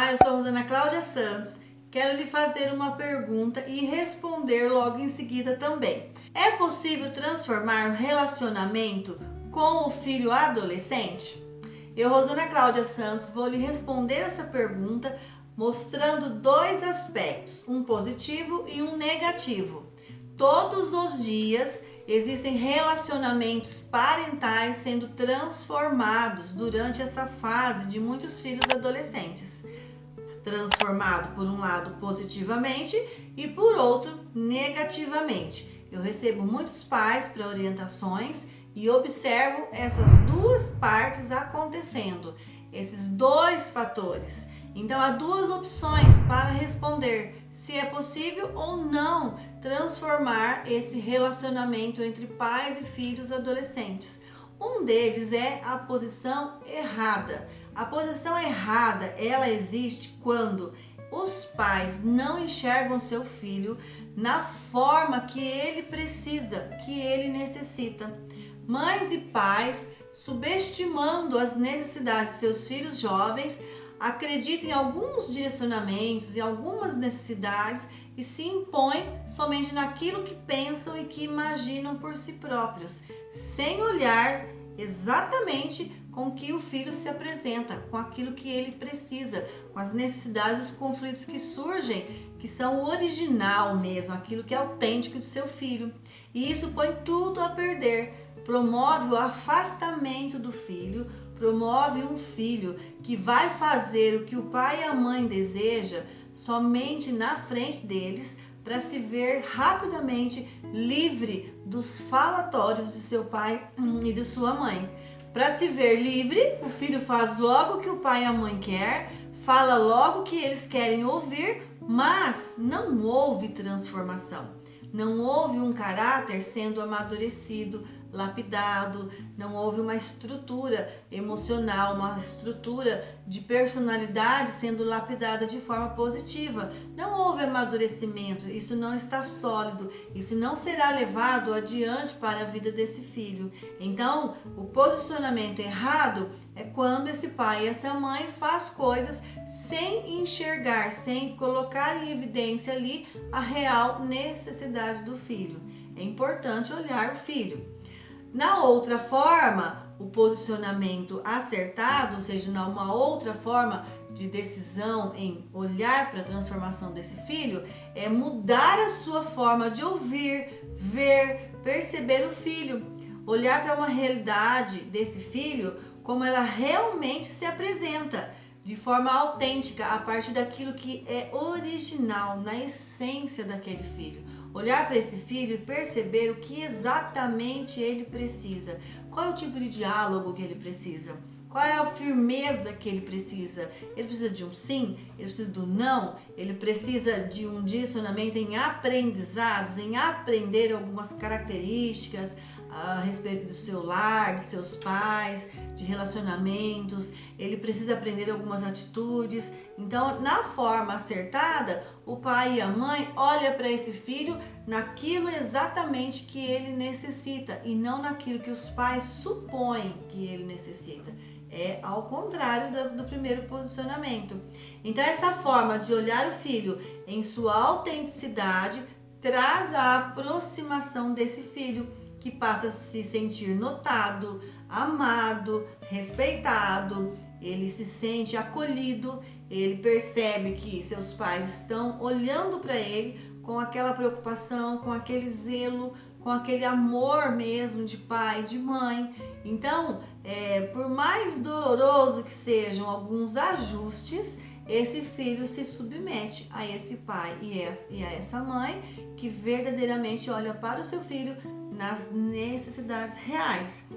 Olá, eu sou Rosana Cláudia Santos. Quero lhe fazer uma pergunta e responder logo em seguida também. É possível transformar o relacionamento com o filho adolescente? Eu, Rosana Cláudia Santos, vou lhe responder essa pergunta mostrando dois aspectos, um positivo e um negativo. Todos os dias existem relacionamentos parentais sendo transformados durante essa fase de muitos filhos adolescentes. Transformado por um lado positivamente e por outro negativamente. Eu recebo muitos pais para orientações e observo essas duas partes acontecendo, esses dois fatores. Então há duas opções para responder se é possível ou não transformar esse relacionamento entre pais e filhos adolescentes. Um deles é a posição errada. A posição errada, ela existe quando os pais não enxergam seu filho na forma que ele precisa, que ele necessita. Mães e pais, subestimando as necessidades de seus filhos jovens, acreditam em alguns direcionamentos e algumas necessidades e se impõem somente naquilo que pensam e que imaginam por si próprios, sem olhar exatamente com que o filho se apresenta, com aquilo que ele precisa, com as necessidades e os conflitos que surgem, que são o original mesmo, aquilo que é autêntico do seu filho. E isso põe tudo a perder, promove o afastamento do filho, promove um filho que vai fazer o que o pai e a mãe desejam somente na frente deles, para se ver rapidamente livre dos falatórios de seu pai e de sua mãe. Para se ver livre, o filho faz logo o que o pai e a mãe querem, fala logo o que eles querem ouvir, mas não houve transformação. Não houve um caráter sendo amadurecido, lapidado, não houve uma estrutura emocional, uma estrutura de personalidade sendo lapidada de forma positiva. Não houve amadurecimento, isso não está sólido, isso não será levado adiante para a vida desse filho. Então, o posicionamento errado é quando esse pai e essa mãe faz coisas sem enxergar, sem colocar em evidência ali a real necessidade do filho. É importante olhar o filho. Na outra forma, o posicionamento acertado, ou seja, uma outra forma de decisão em olhar para a transformação desse filho, é mudar a sua forma de ouvir, ver, perceber o filho, olhar para uma realidade desse filho como ela realmente se apresenta, de forma autêntica, a partir daquilo que é original, na essência daquele filho. Olhar para esse filho e perceber o que exatamente ele precisa. Qual é o tipo de diálogo que ele precisa? Qual é a firmeza que ele precisa? Ele precisa de um sim? Ele precisa do não? Ele precisa de um direcionamento em aprendizados, em aprender algumas características a respeito do seu lar, de seus pais, de relacionamentos. Ele precisa aprender algumas atitudes. Então, na forma acertada, o pai e a mãe olham para esse filho naquilo exatamente que ele necessita e não naquilo que os pais supõem que ele necessita. É ao contrário do primeiro posicionamento. Então, essa forma de olhar o filho em sua autenticidade traz a aproximação desse filho, que passa a se sentir notado, amado, respeitado, ele se sente acolhido, ele percebe que seus pais estão olhando para ele com aquela preocupação, com aquele zelo, com aquele amor mesmo de pai, de mãe. Então, por mais doloroso que sejam alguns ajustes, esse filho se submete a esse pai e a essa mãe que verdadeiramente olha para o seu filho nas necessidades reais.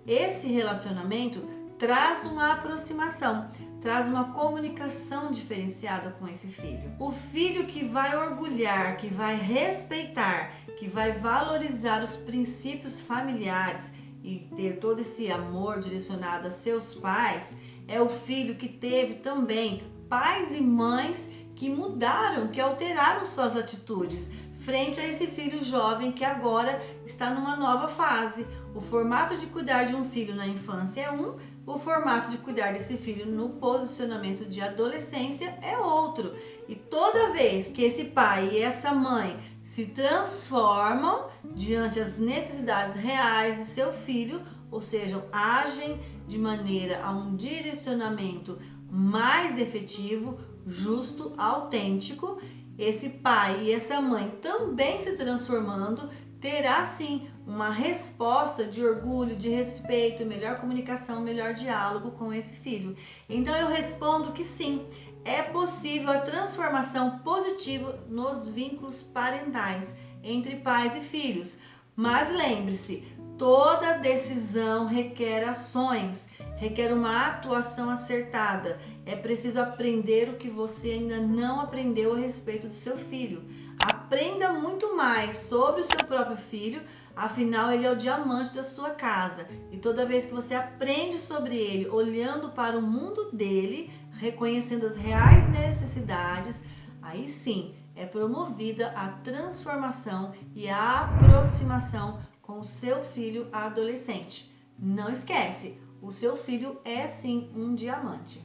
Esse relacionamento traz uma aproximação, traz uma comunicação diferenciada com esse filho. O filho que vai orgulhar, que vai respeitar, que vai valorizar os princípios familiares e ter todo esse amor direcionado a seus pais, é o filho que teve também pais e mães que mudaram, que alteraram suas atitudes frente a esse filho jovem que agora está numa nova fase. O formato de cuidar de um filho na infância é um, o formato de cuidar desse filho no posicionamento de adolescência é outro. E toda vez que esse pai e essa mãe se transformam diante as necessidades reais de seu filho, ou seja, agem de maneira a um direcionamento mais efetivo, justo, autêntico, esse pai e essa mãe também se transformando, terá sim uma resposta de orgulho, de respeito, melhor comunicação, melhor diálogo com esse filho. Então eu respondo que sim, é possível a transformação positiva nos vínculos parentais entre pais e filhos. Mas lembre-se, toda decisão requer ações, requer uma atuação acertada. É preciso aprender o que você ainda não aprendeu a respeito do seu filho. Aprenda muito mais sobre o seu próprio filho, afinal ele é o diamante da sua casa. E toda vez que você aprende sobre ele, olhando para o mundo dele, reconhecendo as reais necessidades, aí sim é promovida a transformação e a aproximação com o seu filho adolescente. Não esquece, o seu filho é sim um diamante.